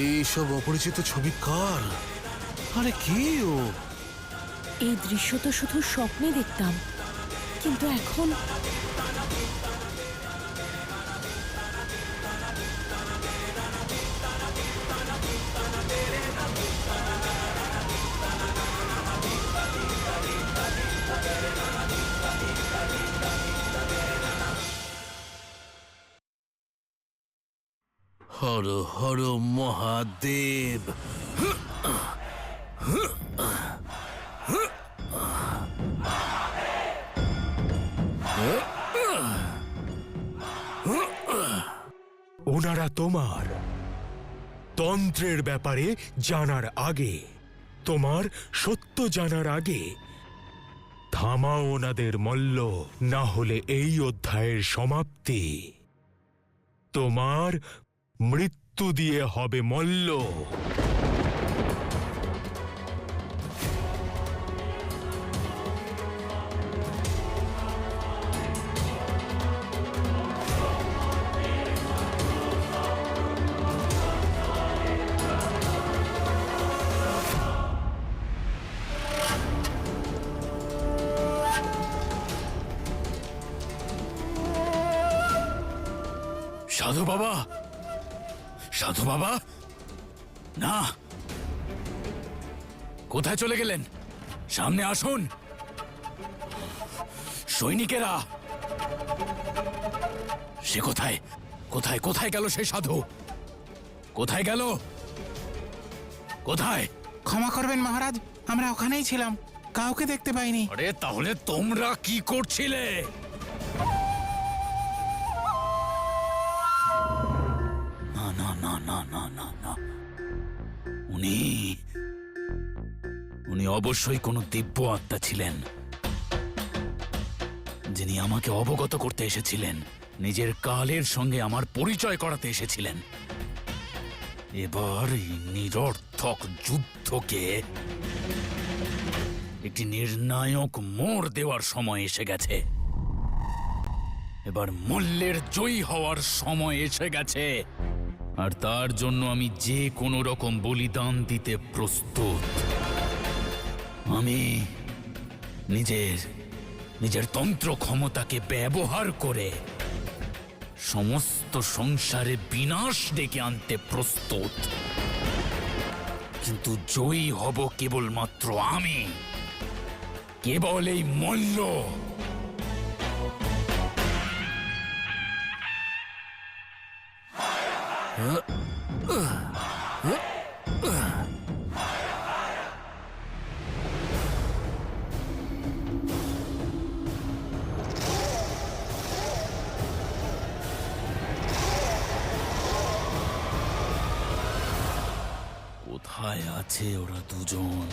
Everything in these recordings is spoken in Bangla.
এইসব অপরিচিত ছবি কার? আরে কে ও? এই দৃশ্য তো শুধু স্বপ্নে দেখতাম, কিন্তু এখন হর হর মহাদেব। ওনারা তোমার তন্ত্রের ব্যাপারে জানার আগে, তোমার সত্য জানার আগে থামাও ওনাদের মল্ল, না হলে এই অধ্যায়ের সমাপ্তি তোমার মৃত্যু দিয়ে হবে মল্ল। সাধু বাবা, সাধু বাবা, না, কোথায় চলে গেলেন? সামনে আসুন। সৈনিকেরা, সে কোথায় কোথায় কোথায় গেল? সে সাধু কোথায় গেল? কোথায়? ক্ষমা করবেন মহারাজ, আমরা ওখানেই ছিলাম, কাউকে দেখতে পাইনি। আরে তাহলে তোমরা কি করছিলে? না না না না না না না, উনি অবশ্যই কোনো দিব্য আত্মা ছিলেন, যিনি আমাকে অবগত করতে এসেছিলেন, নিজের কালের সঙ্গে আমার পরিচয় করাতে এসেছিলেন। এবার এই নিরর্থক যুদ্ধকে একটি নির্ণায়ক মোড় দেওয়ার সময় এসে গেছে। এবার মল্লের জয়ী হওয়ার সময় এসে গেছে, আর তার জন্য আমি যে কোনো রকম বলিদান দিতে প্রস্তুত। আমি নিজের তন্ত্র ক্ষমতাকে ব্যবহার করে সমস্ত সংসারে বিনাশ ডেকে আনতে প্রস্তুত, কিন্তু জয়ী হব কেবলমাত্র আমি, কেবল এই মল্ল। কোথায় আছে ওরা দুজন?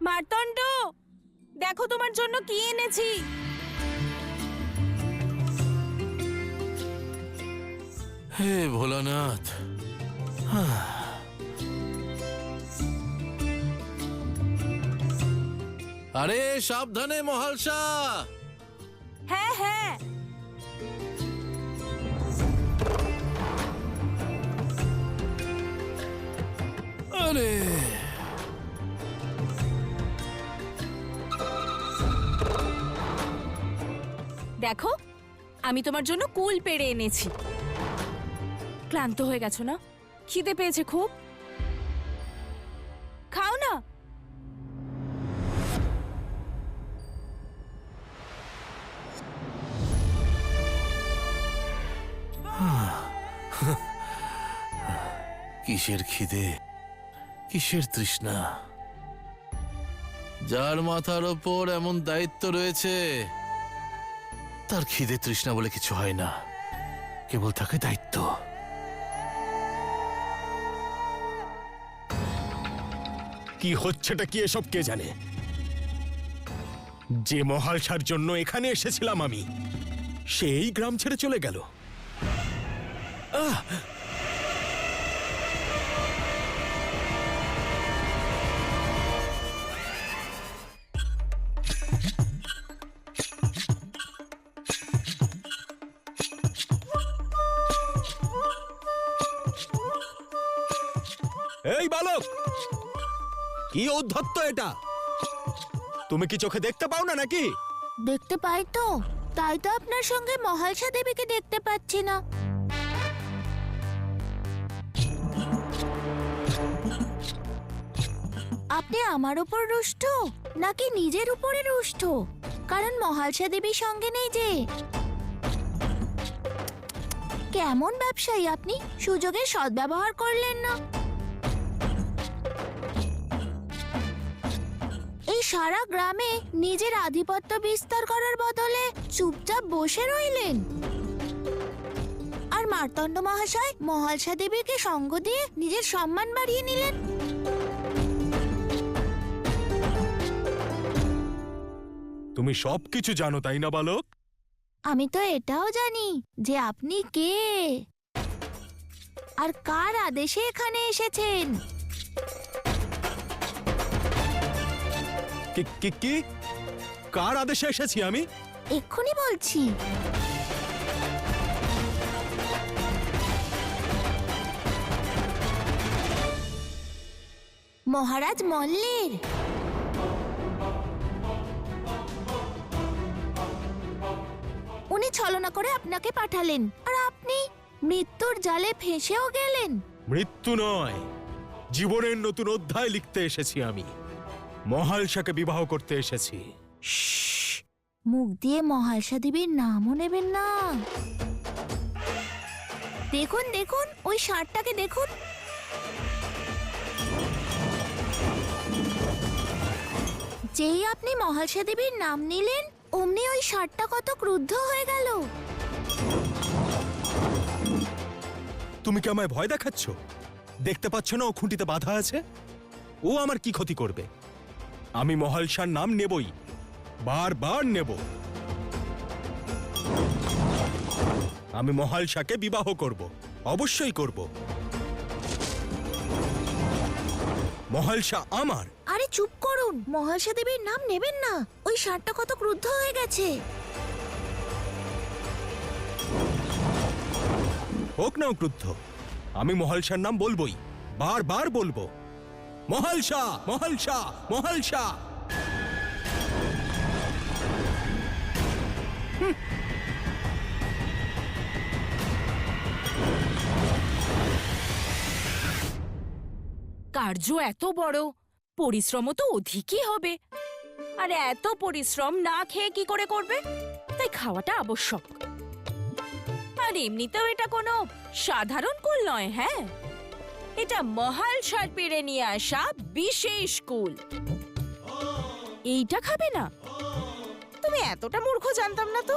মার্তণ্ড, দেখো তোমার জন্য কি এনেছি। হে ভোলানাথ, আরে সাবধানে মহালসা। হ্যাঁ হ্যাঁ, আরে দেখো আমি তোমার জন্য কুল পেড়ে এনেছি। ক্লান্ত হয়ে গেছো না? খিদে পেয়েছে খুব? খাও না। কিসের খিদে, কিসের তৃষ্ণা? যার মাথার ওপর এমন দায়িত্ব রয়েছে তার খিদে তৃষ্ণা বলে কিছু হয় না, কেবল থাকে দায়িত্ব। কি হচ্ছেটা কি এসব কে জানে? যে মহালসার জন্য এখানে এসেছিলাম আমি, সেই গ্রাম ছেড়ে চলে গেল। আহ! এই বালক, কি ঔদ্ধত্য এটা? তুমি কি চোখে দেখতে পাও না নাকি? দেখতে পাই তো, তাই তো আপনার সঙ্গে মহালসা দেবীকে দেখতে পাচ্ছি না। আপনি আমার উপর রুষ্ট নাকি নিজের উপরে রুষ্ট? কারণ মহালসা দেবীর সঙ্গে নেই যে। কেমন ব্যবসায়ী আপনি, সুযোগের সদ্ব্যবহার করলেন না। এই সারা গ্রামে নিজের আধিপত্য বিস্তার করার বদলে চুপচাপ বসে রইলেন। আর মার্তণ্ড মহাশয় মহালসা দেবীকে সঙ্গ দিয়ে নিজের সম্মান বাড়িয়ে নিলেন। তুমি সবকিছু জানো তাই না বালক? আমি তো এটাও জানি যে আপনি কে আর কার আদেশে এখানে এসেছেন। কি কার আদেশে এসেছি আমি? এক্ষুনি বলছি। মহারাজ মল্লের। উনি ছলনা করে আপনাকে পাঠালেন আর আপনি মৃত্যুর জালে ফেঁসেও গেলেন। মৃত্যু নয়, জীবনের নতুন অধ্যায় লিখতে এসেছি আমি। মহালসাকে বিবাহ করতে এসেছি। মুখ দিয়ে মহালসা দেবীর নামও নেবেন না। দেখুন দেখুন, ওই ষাঁড়টাকে দেখুন। যেই আপনি মহালসা দেবীর নাম নিলেন, অমনি ওই ষাঁড়টা কত ক্রুদ্ধ হয়ে গেল। তুমি কি আমায় ভয় দেখাচ্ছ? দেখতে পাচ্ছ না ও খুঁটিতে বাধা আছে? ও আমার কি ক্ষতি করবে? আমি মহালসার নাম নেবই, বারবার নেব। আমি মহালসাকে বিবাহ করব, অবশ্যই করব। মহালসা আমার। আরে চুপ করুন, মহালসা দেবীর নাম নেবেন না। ওই ষাঁড়টা কত ক্রুদ্ধ হয়ে গেছে। হোক না ক্রুদ্ধ, আমি মহালসার নাম বলবই, বারবার বলবো। মহালসা, মহালসা, মহালসা। কার্য এত বড়, পরিশ্রমও তো অধিকই হবে। আর এত পরিশ্রম না খেয়ে কি করে করবে? তাই খাওয়াটা আবশ্যক। আর এমনিতেও এটা কোনো সাধারণ কুল নয়। হ্যাঁ, এটা মহালসার পেড়ে নিয়ে আসা বিশেষ কুল। এইটা খাবে না? তুমি এতটা মূর্খ জানতাম না তো।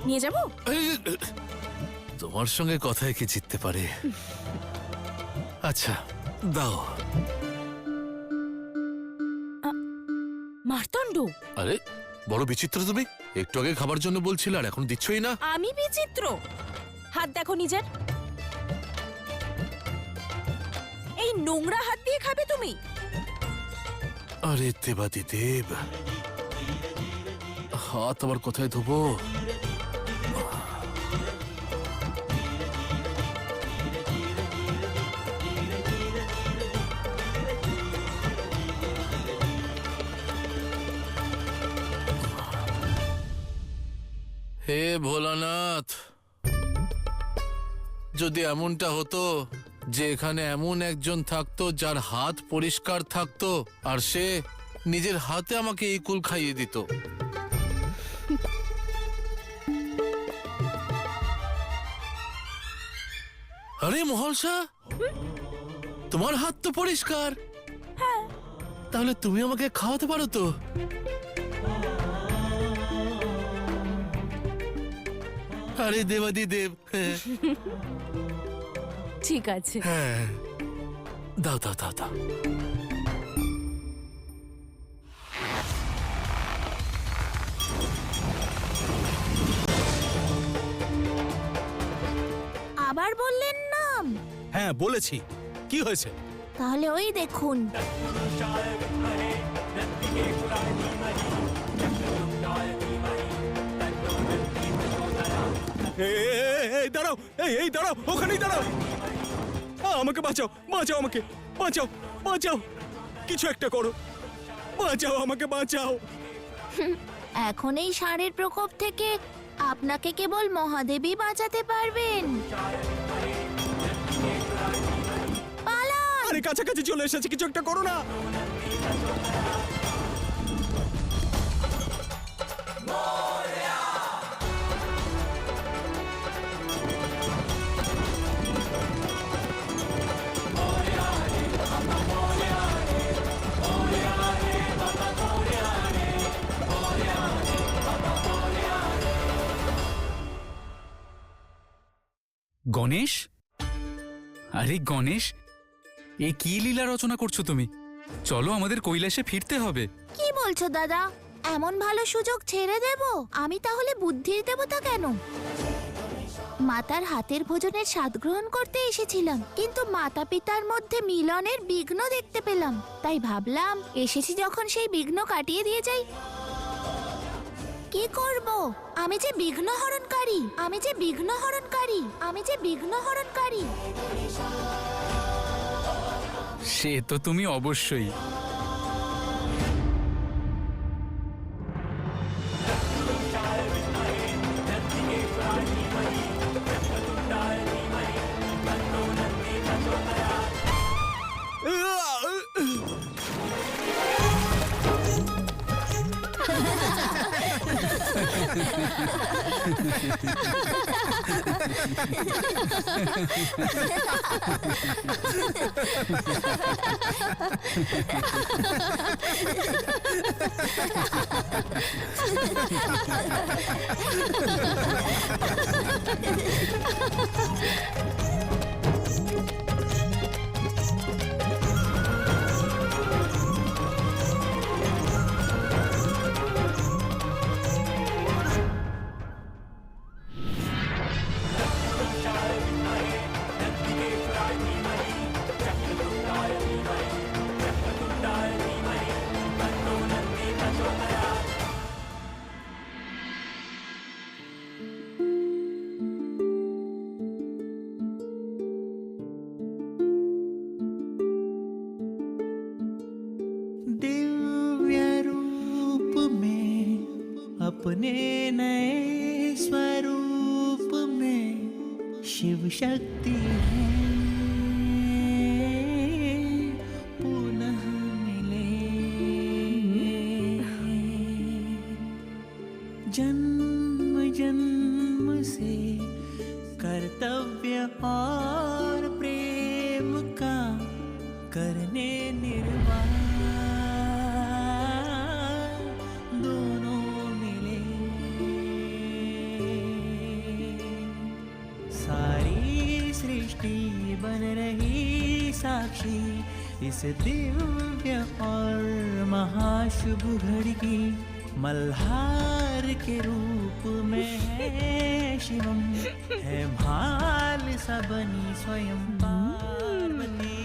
নিয়ে যাবো? তোমার সঙ্গে কথায় কি জিততে পারে? আচ্ছা দাও। মার্তণ্ড, আরে বড় বিচিত্র তুমি, একটু আগে খাবার জন্য বলছিলে আর এখন দিচ্ছই না। আমি বিচিত্র? হাত দেখো নিজের। এই নোংরা হাত দিয়ে খাবে তুমি? আরে দেবাদি দেব, হাত আবার কোথায় ধোবো? হে ভোলানাথ, যদি এমনটা হতো যে এখানে এমন একজন থাকতো যার হাত পরিষ্কার থাকতো আর সে নিজের হাতে আমাকে এই কুল খাইয়ে দিত। আরে মহলসা, তোমার হাত তো পরিষ্কার। তাহলে তুমি আমাকে খাওয়াতে পারো তো? আরে দেবাদি দেব, ঠিক আছে। হ্যাঁ, দাও দাও দাও দাও। আবার বললেন নাম? হ্যাঁ বলেছি, কি হয়েছে? তাহলে ওই দেখুন। এই দাঁড়াও, এই দাঁড়াও, ওখানেই দাঁড়াও। আমাকে বাঁচাও, বাঁচাও আমাকে, বাঁচাও, বাঁচাও, কিছু একটা করো, বাঁচাও আমাকে, বাঁচাও। এখন এই ষাঁড়ের প্রকোপ থেকে আপনাকে কেবল মহাদেবী বাঁচাতে পারবেন। পালান! আরে কাছাকাছি চলে এসেছে, কিছু একটা করো না। গণেশ, আরে গণেশ, এ কি লীলা রচনা করছো তুমি? চলো, আমাদের কৈলাসে ফিরতে হবে। কি বলছো দাদা? এমন ভালো সুযোগ ছেড়ে দেব? আমি তাহলে বুদ্ধির দেবতা কেন? মাতার হাতের ভোজনের স্বাদ গ্রহণ করতে এসেছিলাম, কিন্তু মাতা পিতার মধ্যে মিলনের বিঘ্ন দেখতে পেলাম। তাই ভাবলাম এসেছি যখন সেই বিঘ্ন কাটিয়ে দিয়ে যাই। কি করব? আমি যে বিঘ্ন হরণকারী, আমি যে বিঘ্ন হরণকারী, আমি যে বিঘ্ন হরণকারী। সে তো তুমি অবশ্যই। दिव्य रूप में अपने नए स्वरूप में शिव शक्ति है पुनः मिले। जन्म जन्म से कर्तव्य और प्रेम का करने निर्वाह दोनों मिले। सारी सृष्टि बन रही साक्षी इस दिव्य और महाशुभ घड़ी की। मल्हार के रूप में है शिवम, है भाल सबनी स्वयं पार्वती।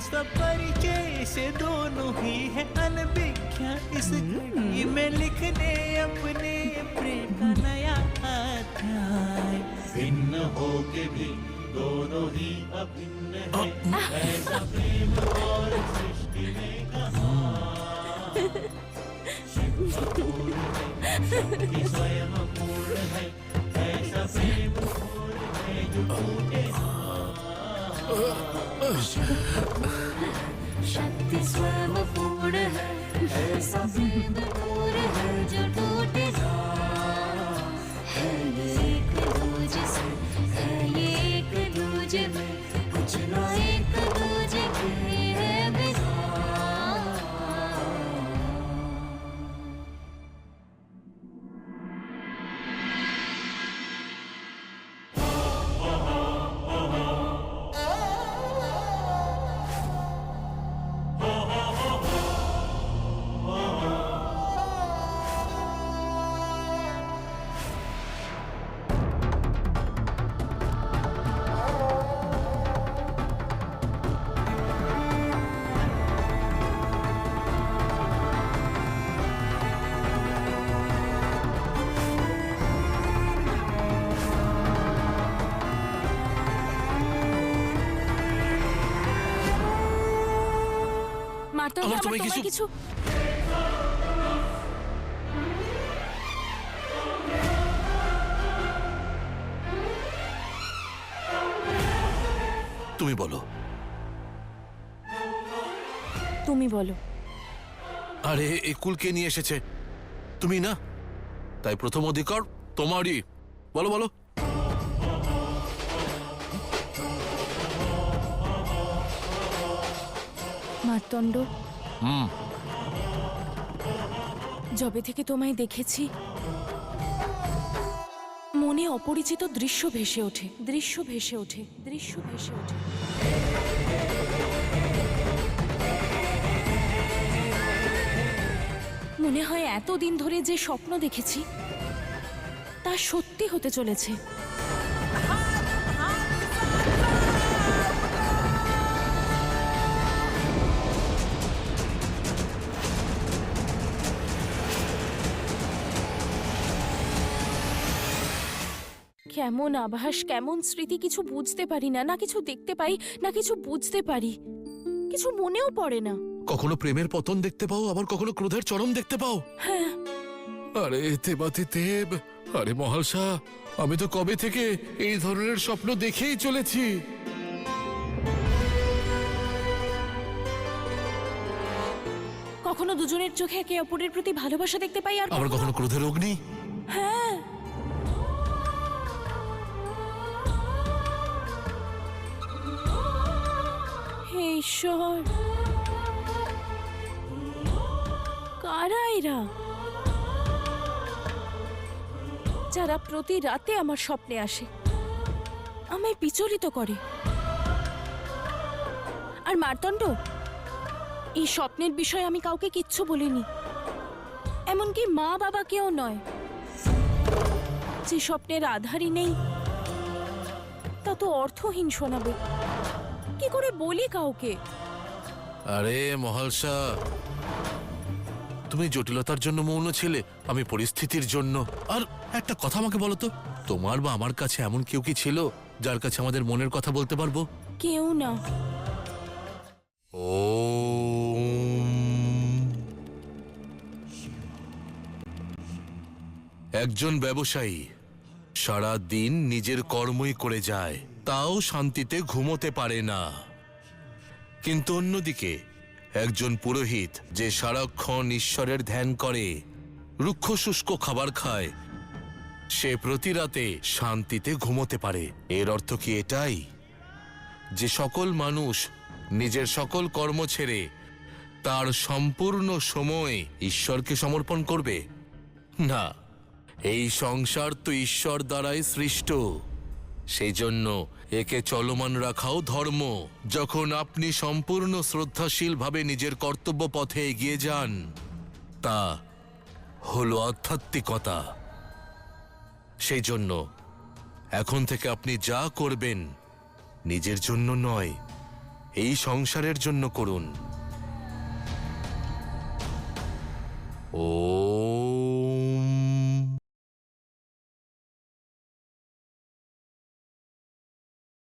स्वपरिचय से दोनों ही है अनभिज्ञ इस घड़ी में लिखने अपने प्रेम का नया अध्याय। भिन्न हो के भी दोनों ही अभिन्न है, ऐसा प्रेम और सृष्टि में कहा। शक्ति स्वयं पूर्ण है, ऐसा प्रेम पूर्ण है जो टूटे शक्ति स्वयं पूर्ण है, ऐसा प्रेम पूर्ण है जो टूटे है। ये एक दूजे से है, ये एक दूजे में মার্তণ্ড, আমার আমার তোমায় তোমায় কিছু- কিছু তুমি বলো। তুমি বলো। আরে এই কুল কে নিয়ে এসেছে? তুমি না? তাই প্রথম অধিকার তোমারই। বলো বলো। মার্তণ্ড, হুম। যবে থেকে তোমায় দেখেছি মনে অপরিচিত দৃশ্য ভেসে ওঠে, দৃশ্য ভেসে ওঠে, দৃশ্য ভেসে ওঠে। মনে হয় এতদিন ধরে যে স্বপ্ন দেখেছি তা সত্যি হতে চলেছে। কেমন আভাস, কেমন স্মৃতি, কিছু বুঝতে পারি না, না কিছু দেখতে পাই, না কিছু বুঝতে পারি, কিছু মনেও পড়ে না। কখনো প্রেমের পতন দেখতে পাও, আবার কখনো ক্রোধের চরম দেখতে পাও। হ্যাঁ, আরে দেবাতি দেব, আরে মহালসা, আমি তো কবে থেকে এই ধরনের স্বপ্ন দেখেই চলেছি। কখনো দুজনের চোখে একে অপরের প্রতি ভালোবাসা দেখতে পাই, আর আবার কখনো ক্রোধের অগ্নি। হ্যাঁ, হে ঈশ্বর, কারা এরা যারা প্রতি রাতে আমার স্বপ্নে আসে, আমায় বিচলিত করে? আর মার্তণ্ড, এই স্বপ্নের বিষয়ে আমি কাউকে কিচ্ছু বলিনি, এমনকি মা বাবাকেও নয়। যে স্বপ্নের আধারই নেই তা তো অর্থহীন শোনাবে, কি করে বলি কাউকে? আরে মহালসা, তুমি জটিলতার জন্য মৌন ছিলে, আমি পরিস্থিতির জন্য। আর একটা কথা আমাকে বলো তো, তোমার বা আমার কাছে এমন কেউ কি ছিল যার কাছে আমাদের মনের কথা বলতে পারবো? কেউ না। একজন ব্যবসায়ী সারা দিন নিজের কর্মই করে যায়, তাও শান্তিতে ঘুমোতে পারে না। কিন্তু অন্যদিকে একজন পুরোহিত যে সারাক্ষণ ঈশ্বরের ধ্যান করে, রুক্ষ শুষ্ক খাবার খায়, সে প্রতি রাতে শান্তিতে ঘুমোতে পারে। এর অর্থ কি এটাই যে সকল মানুষ নিজের সকল কর্ম ছেড়ে তার সম্পূর্ণ সময় ঈশ্বরকে সমর্পণ করবে? না, এই সংসার তো ঈশ্বর দ্বারাই সৃষ্ট, সেই জন্য একে চলমান রাখাও ধর্ম। যখন আপনি সম্পূর্ণ শ্রদ্ধাশীলভাবে নিজের কর্তব্য পথে এগিয়ে যান, তা হলো আধ্যাত্মিকতা। সেই জন্য এখন থেকে আপনি যা করবেন নিজের জন্য নয়, এই সংসারের জন্য করুন। ও